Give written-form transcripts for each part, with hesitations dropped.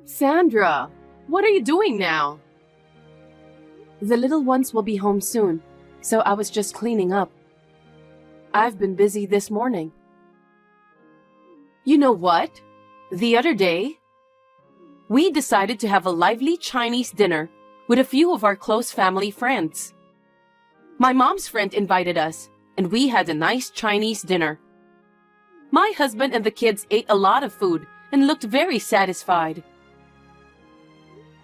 Sandra, what are you doing now? The little ones will be home soon, so I was just cleaning up. I've been busy this morning. You know what? The other day, we decided to have a lively Chinese dinner with a few of our close family friends. My mom's friend invited us, and we had a nice Chinese dinner. My husband and the kids ate a lot of food and looked very satisfied.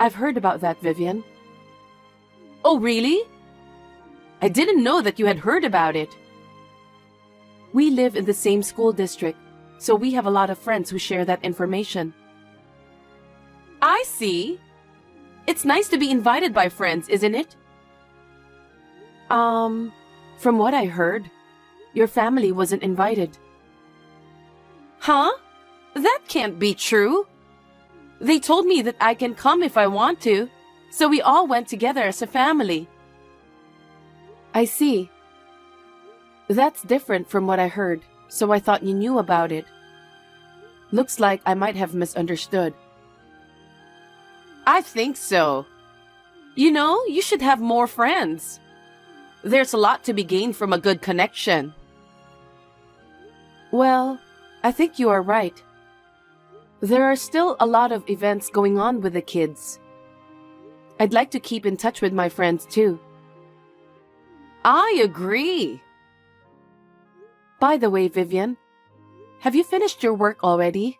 I've heard about that, Vivian. Oh, really? I didn't know that you had heard about it. We live in the same school district, so we have a lot of friends who share that information. I see. It's nice to be invited by friends, isn't it? From what I heard, your family wasn't invited. Huh? That can't be true. They told me that I can come if I want to, so we all went together as a family. I see. That's different from what I heard, so I thought you knew about it. Looks like I might have misunderstood. I think so. You know, you should have more friends. There's a lot to be gained from a good connection. Well, I think you are right. There are still a lot of events going on with the kids. I'd like to keep in touch with my friends too. I agree. By the way, Vivian, have you finished your work already?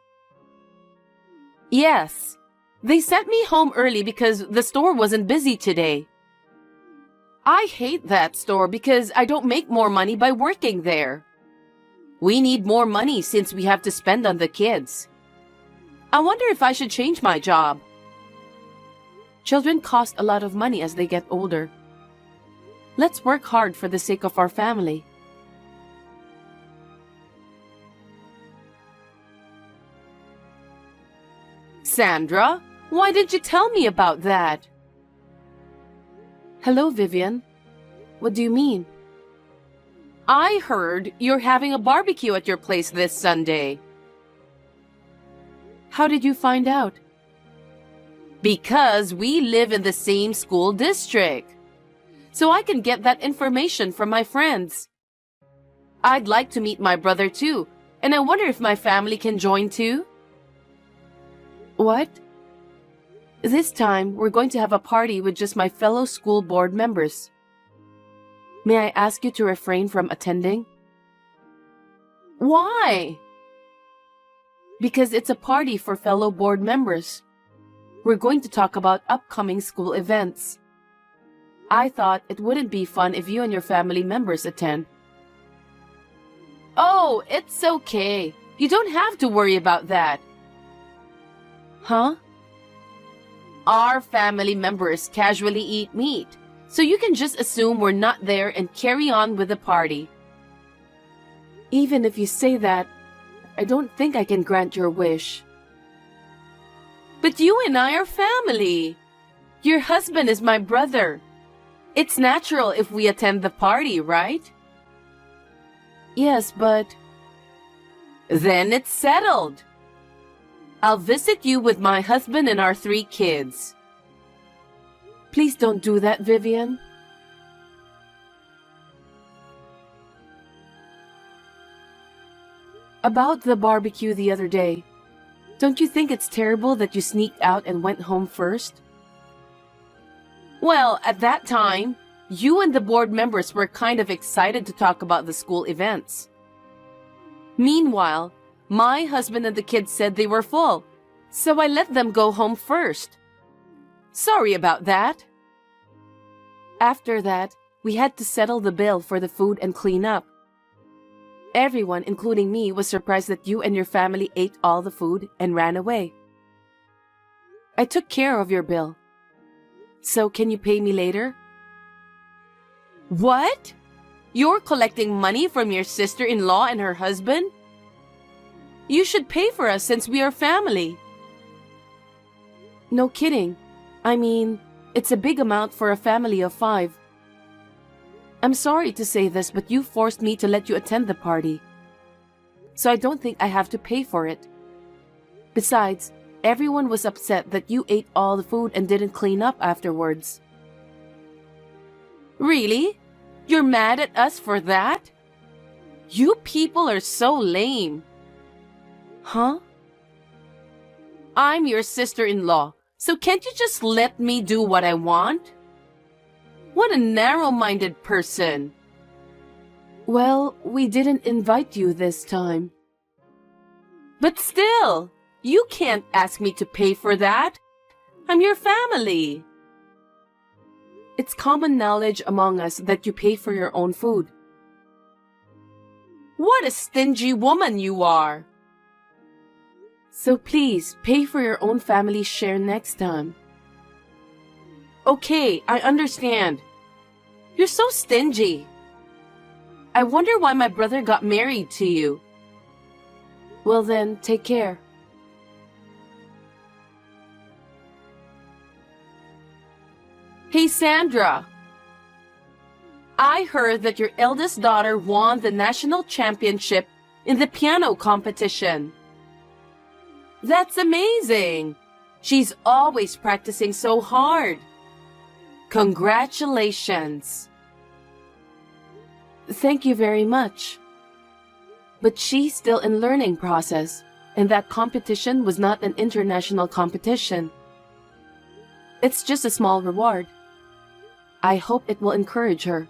Yes. They sent me home early because the store wasn't busy today. I hate that store because I don't make more money by working there. We need more money since we have to spend on the kids. I wonder if I should change my job. Children cost a lot of money as they get older. Let's work hard for the sake of our family. Sandra, why didn't you tell me about that? Hello, Vivian. What do you mean? I heard you're having a barbecue at your place this Sunday. How did you find out? Because we live in the same school district. So I can get that information from my friends. I'd like to meet my brother too, and I wonder if my family can join too. What? This time, we're going to have a party with just my fellow school board members. May I ask you to refrain from attending? Why? Because it's a party for fellow board members. We're going to talk about upcoming school events. I thought it wouldn't be fun if you and your family members attend. Oh, it's okay. You don't have to worry about that. Huh? Our family members casually eat meat, so you can just assume we're not there and carry on with the party. Even if you say that, I don't think I can grant your wish. But you and I are family. Your husband is my brother. It's natural if we attend the party, right? Yes, but... Then it's settled. I'll visit you with my husband and our 3 kids. Please don't do that, Vivian. About the barbecue the other day, don't you think it's terrible that you sneaked out and went home first? Well, at that time, you and the board members were kind of excited to talk about the school events. Meanwhile, my husband and the kids said they were full, so I let them go home first. Sorry about that. After that, we had to settle the bill for the food and clean up. Everyone, including me, was surprised that you and your family ate all the food and ran away. I took care of your bill. So can you pay me later? What? You're collecting money from your sister-in-law and her husband? You should pay for us since we are family. No kidding. I mean, it's a big amount for a family of 5. I'm sorry to say this, but you forced me to let you attend the party. So I don't think I have to pay for it. Besides, Everyone was upset that you ate all the food and didn't clean up afterwards. Really? You're mad at us for that? You people are so lame. Huh? I'm your sister-in-law, so can't you just let me do what I want? What a narrow-minded person. Well, we didn't invite you this time. But still, you can't ask me to pay for that. I'm your family. It's common knowledge among us that you pay for your own food. What a stingy woman you are. So please, pay for your own family's share next time. Okay, I understand. You're so stingy. I wonder why my brother got married to you. Well then, take care. Hey, Sandra. I heard that your eldest daughter won the national championship in the piano competition. That's amazing. She's always practicing so hard. Congratulations. Thank you very much. But she's still in learning process, and that competition was not an international competition. It's just a small reward. I hope it will encourage her.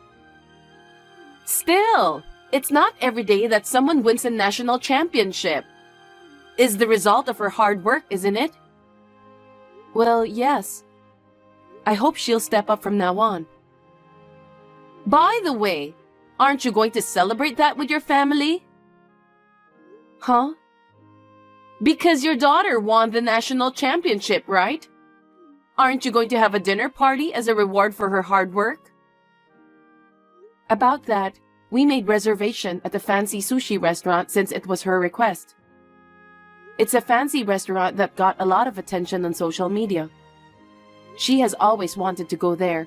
Still, it's not every day that someone wins a national championship. Is the result of her hard work, isn't it? Well, yes. I hope she'll step up from now on. By the way, aren't you going to celebrate that with your family? Huh? Because your daughter won the national championship, right? Aren't you going to have a dinner party as a reward for her hard work? About that, we made reservation at the fancy sushi restaurant since it was her request. It's a fancy restaurant that got a lot of attention on social media. She has always wanted to go there,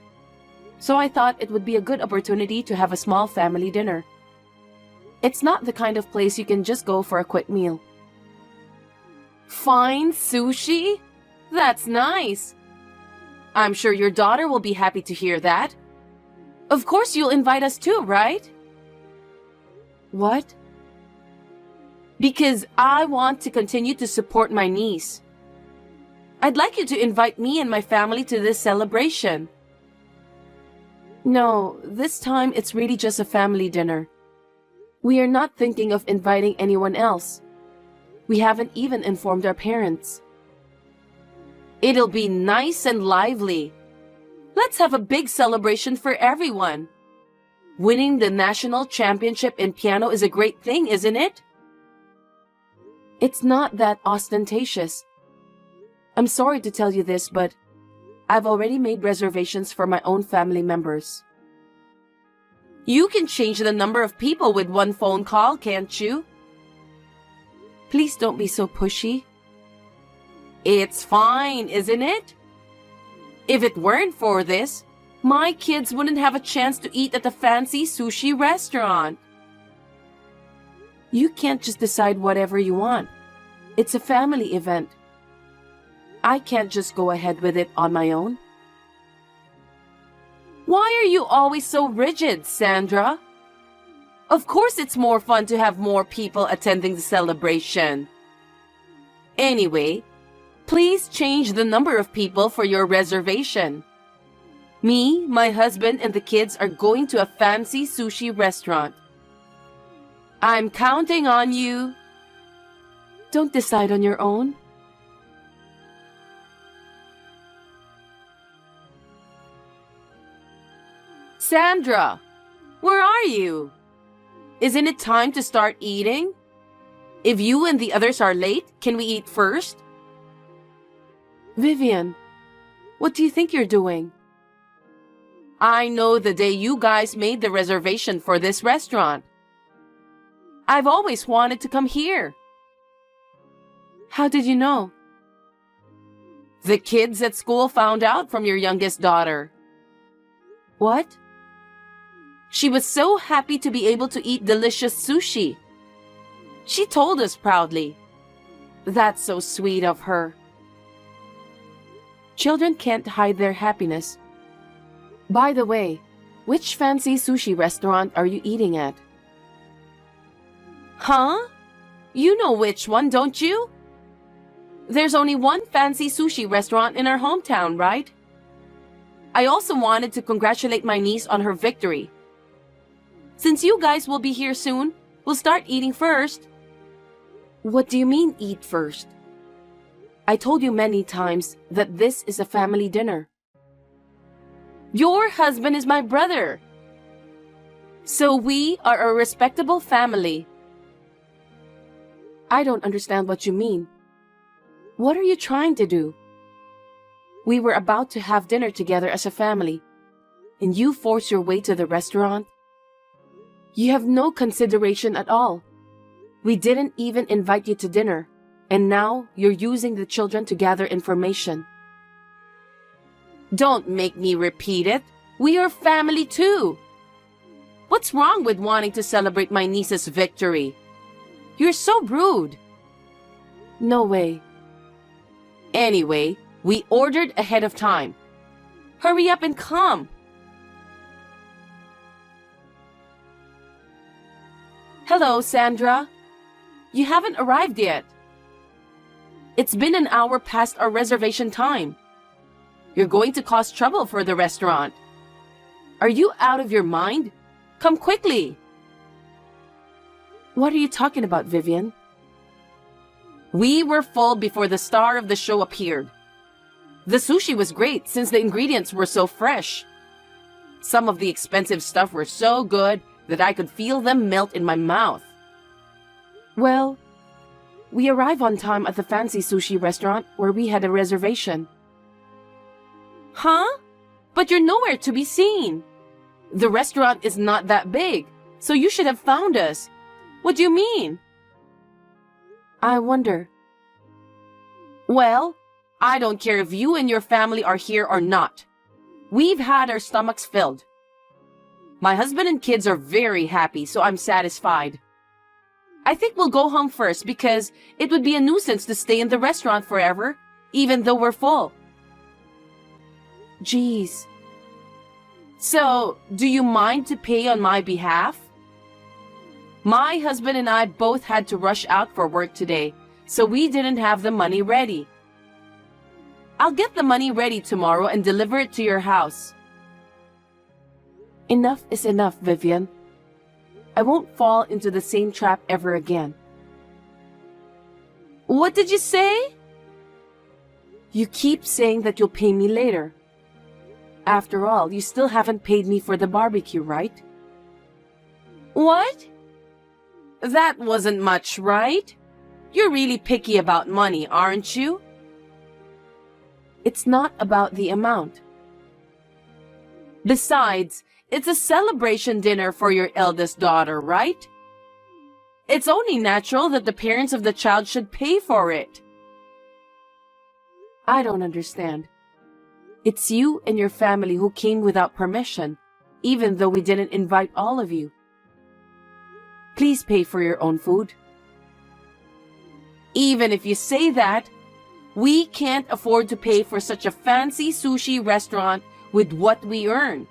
so I thought it would be a good opportunity to have a small family dinner. It's not the kind of place you can just go for a quick meal. Fine sushi? That's nice. I'm sure your daughter will be happy to hear that. Of course you'll invite us too, right? What? Because I want to continue to support my niece. I'd like you to invite me and my family to this celebration. No, this time it's really just a family dinner. We are not thinking of inviting anyone else. We haven't even informed our parents. It'll be nice and lively. Let's have a big celebration for everyone. Winning the national championship in piano is a great thing, isn't it? It's not that ostentatious. I'm sorry to tell you this, but I've already made reservations for my own family members. You can change the number of people with one phone call, can't you? Please don't be so pushy. It's fine, isn't it? If it weren't for this, my kids wouldn't have a chance to eat at the fancy sushi restaurant. You can't just decide whatever you want. It's a family event. I can't just go ahead with it on my own. Why are you always so rigid, Sandra? Of course it's more fun to have more people attending the celebration. Anyway, please change the number of people for your reservation. Me, my husband, and the kids are going to a fancy sushi restaurant. I'm counting on you. Don't decide on your own. Sandra, where are you? Isn't it time to start eating? If you and the others are late, can we eat first? Vivian, what do you think you're doing? I know the day you guys made the reservation for this restaurant. I've always wanted to come here. How did you know? The kids at school found out from your youngest daughter. What? She was so happy to be able to eat delicious sushi. She told us proudly. That's so sweet of her. Children can't hide their happiness. By the way, which fancy sushi restaurant are you eating at? Huh? You know which one, don't you? There's only one fancy sushi restaurant in our hometown, right? I also wanted to congratulate my niece on her victory. Since you guys will be here soon, we'll start eating first. What do you mean, eat first? I told you many times that this is a family dinner. Your husband is my brother. So we are a respectable family. I don't understand what you mean. What are you trying to do? We were about to have dinner together as a family, and you force your way to the restaurant? You have no consideration at all. We didn't even invite you to dinner, and now you're using the children to gather information. Don't make me repeat it. We are family too. What's wrong with wanting to celebrate my niece's victory? You're so rude. No way. Anyway, we ordered ahead of time. Hurry up and come. Hello, Sandra. You haven't arrived yet. It's been an hour past our reservation time. You're going to cause trouble for the restaurant. Are you out of your mind? Come quickly. What are you talking about, Vivian? We were full before the star of the show appeared. The sushi was great since the ingredients were so fresh. Some of the expensive stuff were so good that I could feel them melt in my mouth. Well, we arrived on time at the fancy sushi restaurant where we had a reservation. Huh? But you're nowhere to be seen. The restaurant is not that big, so you should have found us. What do you mean? I wonder. Well, I don't care if you and your family are here or not. We've had our stomachs filled. My husband and kids are very happy, so I'm satisfied. I think we'll go home first because it would be a nuisance to stay in the restaurant forever, even though we're full. Geez. So, do you mind to pay on my behalf? My husband and I both had to rush out for work today, so we didn't have the money ready. I'll get the money ready tomorrow and deliver it to your house. Enough is enough, Vivian. I won't fall into the same trap ever again. What did you say? You keep saying that you'll pay me later. After all, you still haven't paid me for the barbecue, right? What? That wasn't much, right? You're really picky about money, aren't you? It's not about the amount. Besides, it's a celebration dinner for your eldest daughter, right? It's only natural that the parents of the child should pay for it. I don't understand. It's you and your family who came without permission, even though we didn't invite all of you. Please pay for your own food. Even if you say that, we can't afford to pay for such a fancy sushi restaurant with what we earn.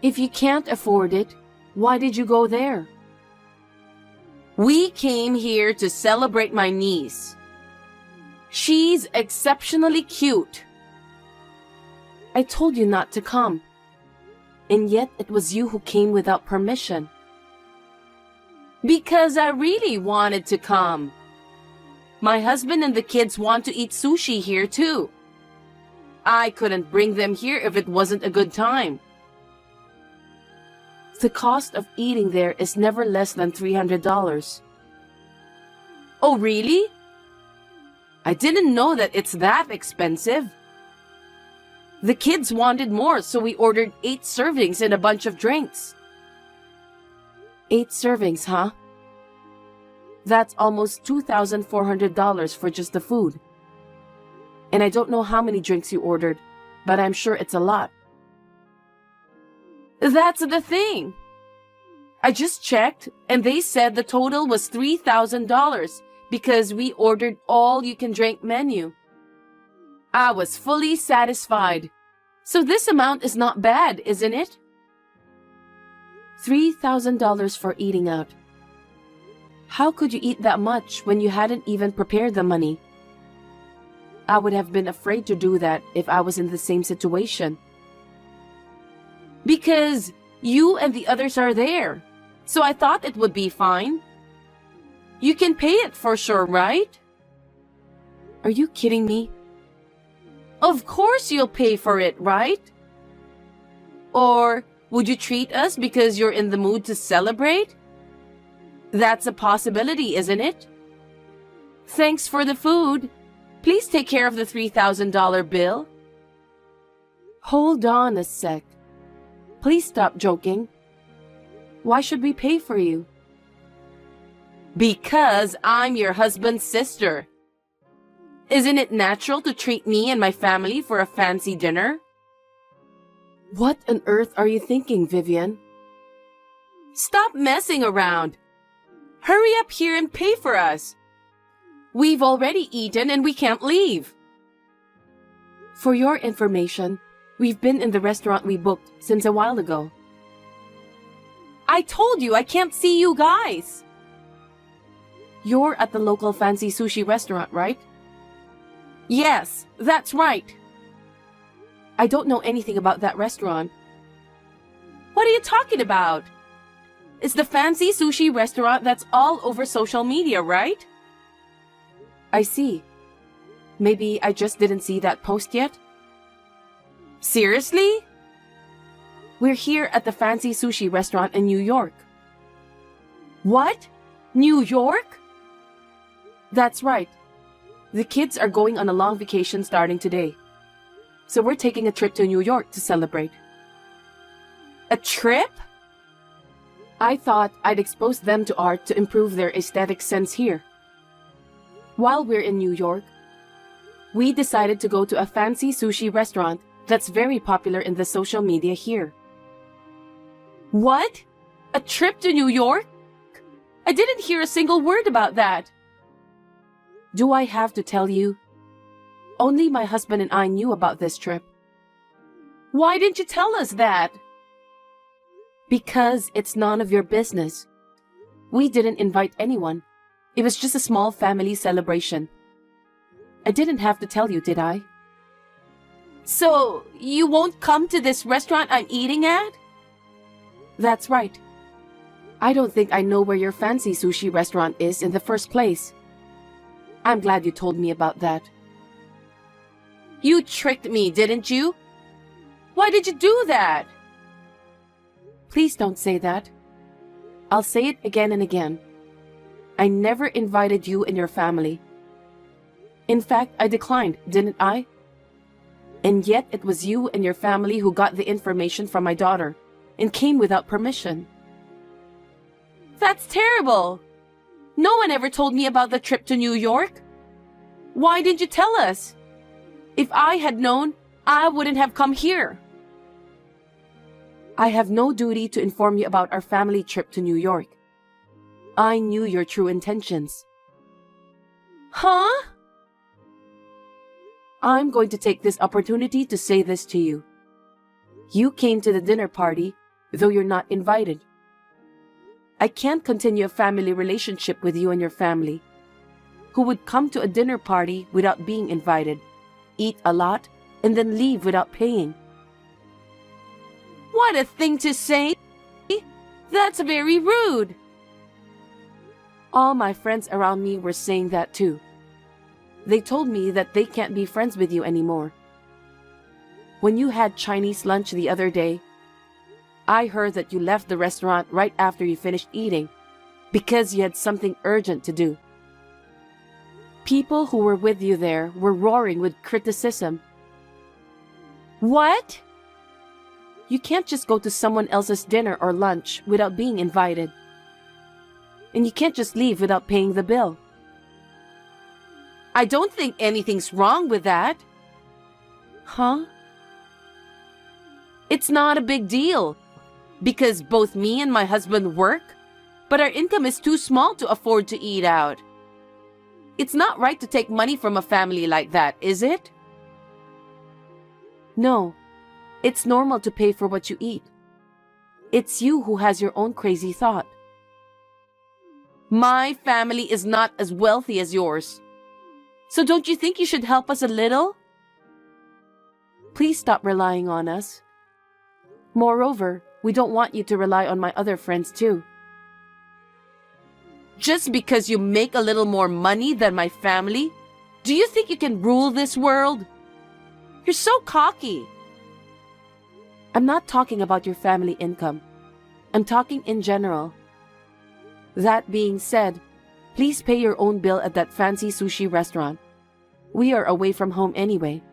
If you can't afford it, why did you go there? We came here to celebrate my niece. She's exceptionally cute. I told you not to come. And yet it was you who came without permission. Because I really wanted to come. My husband and the kids want to eat sushi here too. I couldn't bring them here if it wasn't a good time. The cost of eating there is never less than $300. Oh, really? I didn't know that it's that expensive. The kids wanted more, so we ordered 8 servings and a bunch of drinks. 8 servings, huh? That's almost $2,400 for just the food. And I don't know how many drinks you ordered, but I'm sure it's a lot. That's the thing. I just checked, and they said the total was $3,000 because we ordered all-you-can-drink menu. I was fully satisfied. So this amount is not bad, isn't it? $3,000 for eating out. How could you eat that much when you hadn't even prepared the money? I would have been afraid to do that if I was in the same situation. Because you and the others are there. So I thought it would be fine. You can pay it for sure, right? Are you kidding me? Of course you'll pay for it, right? Or would you treat us because you're in the mood to celebrate? That's a possibility, isn't it? Thanks for the food. Please take care of the $3,000 bill. Hold on a sec. Please stop joking. Why should we pay for you? Because I'm your husband's sister. Isn't it natural to treat me and my family for a fancy dinner? What on earth are you thinking, Vivian? Stop messing around. Hurry up here and pay for us. We've already eaten and we can't leave. For your information, we've been in the restaurant we booked since a while ago. I told you I can't see you guys. You're at the local fancy sushi restaurant, right? Yes, that's right. I don't know anything about that restaurant. What are you talking about? It's the fancy sushi restaurant that's all over social media, right? I see. Maybe I just didn't see that post yet? Seriously? We're here at the fancy sushi restaurant in New York. What? New York? That's right. The kids are going on a long vacation starting today. So we're taking a trip to New York to celebrate. A trip? I thought I'd expose them to art to improve their aesthetic sense here. While we're in New York, we decided to go to a fancy sushi restaurant that's very popular in the social media here. What? A trip to New York? I didn't hear a single word about that. Do I have to tell you? Only my husband and I knew about this trip. Why didn't you tell us that? Because it's none of your business. We didn't invite anyone. It was just a small family celebration. I didn't have to tell you, did I? So, you won't come to this restaurant I'm eating at? That's right. I don't think I know where your fancy sushi restaurant is in the first place. I'm glad you told me about that. You tricked me, didn't you? Why did you do that? Please don't say that. I'll say it again and again. I never invited you and your family. In fact, I declined, didn't I? And yet it was you and your family who got the information from my daughter and came without permission. That's terrible. No one ever told me about the trip to New York. Why didn't you tell us? If I had known, I wouldn't have come here. I have no duty to inform you about our family trip to New York. I knew your true intentions. Huh? I'm going to take this opportunity to say this to you. You came to the dinner party, though you're not invited. I can't continue a family relationship with you and your family, who would come to a dinner party without being invited, eat a lot, and then leave without paying. What a thing to say! That's very rude. All my friends around me were saying that too. They told me that they can't be friends with you anymore. When you had Chinese lunch the other day, I heard that you left the restaurant right after you finished eating because you had something urgent to do. People who were with you there were roaring with criticism. What? You can't just go to someone else's dinner or lunch without being invited. And you can't just leave without paying the bill. I don't think anything's wrong with that. Huh? It's not a big deal. Because both me and my husband work, but our income is too small to afford to eat out. It's not right to take money from a family like that, is it? No, it's normal to pay for what you eat. It's you who has your own crazy thought. My family is not as wealthy as yours. So don't you think you should help us a little? Please stop relying on us. Moreover, we don't want you to rely on my other friends too. Just because you make a little more money than my family, do you think you can rule this world? You're so cocky. I'm not talking about your family income. I'm talking in general. That being said, please pay your own bill at that fancy sushi restaurant. We are away from home anyway.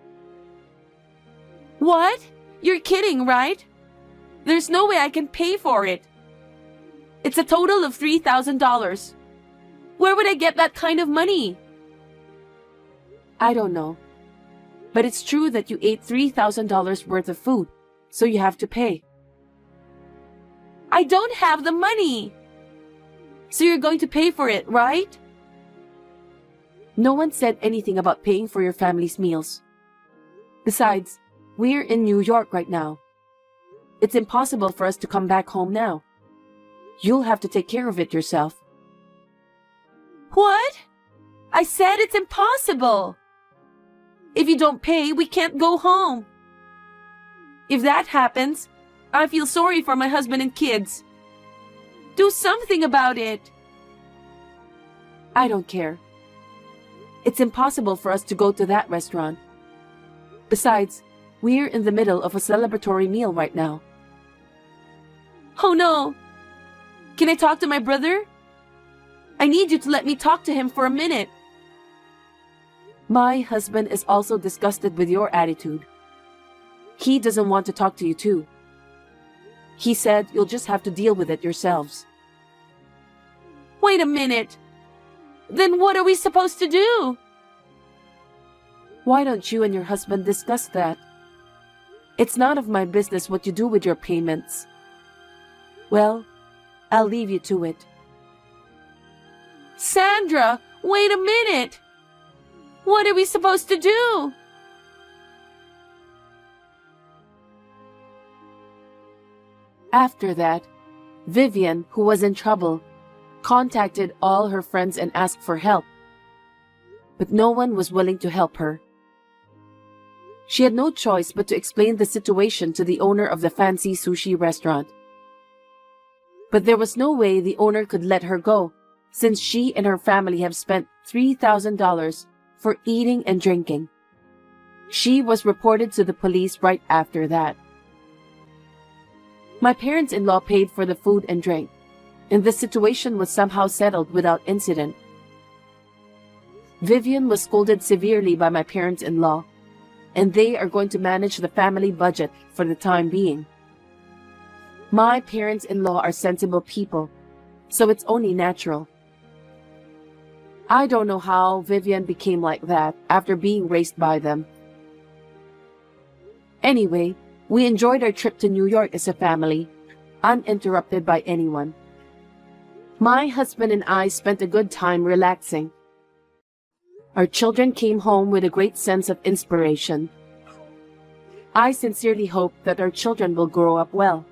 What? You're kidding, right? There's no way I can pay for it. It's a total of $3,000. Where would I get that kind of money? I don't know. But it's true that you ate $3,000 worth of food, so you have to pay. I don't have the money. So you're going to pay for it, right? No one said anything about paying for your family's meals. Besides, we're in New York right now. It's impossible for us to come back home now. You'll have to take care of it yourself. What? I said it's impossible. If you don't pay, we can't go home. If that happens, I feel sorry for my husband and kids. Do something about it. I don't care. It's impossible for us to go to that restaurant. Besides, we're in the middle of a celebratory meal right now. Oh no! Can I talk to my brother? I need you to let me talk to him for a minute. My husband is also disgusted with your attitude. He doesn't want to talk to you too. He said you'll just have to deal with it yourselves. Wait a minute. Then what are we supposed to do? Why don't you and your husband discuss that? It's none of my business what you do with your payments. Well, I'll leave you to it. Sandra, wait a minute. What are we supposed to do? After that, Vivian, who was in trouble, contacted all her friends and asked for help. But no one was willing to help her. She had no choice but to explain the situation to the owner of the fancy sushi restaurant. But there was no way the owner could let her go, since she and her family have spent $3,000 for eating and drinking. She was reported to the police right after that. My parents-in-law paid for the food and drink, and the situation was somehow settled without incident. Vivian was scolded severely by my parents-in-law, and they are going to manage the family budget for the time being. My parents-in-law are sensible people, so it's only natural. I don't know how Vivian became like that after being raised by them. Anyway, we enjoyed our trip to New York as a family, uninterrupted by anyone. My husband and I spent a good time relaxing. Our children came home with a great sense of inspiration. I sincerely hope that our children will grow up well.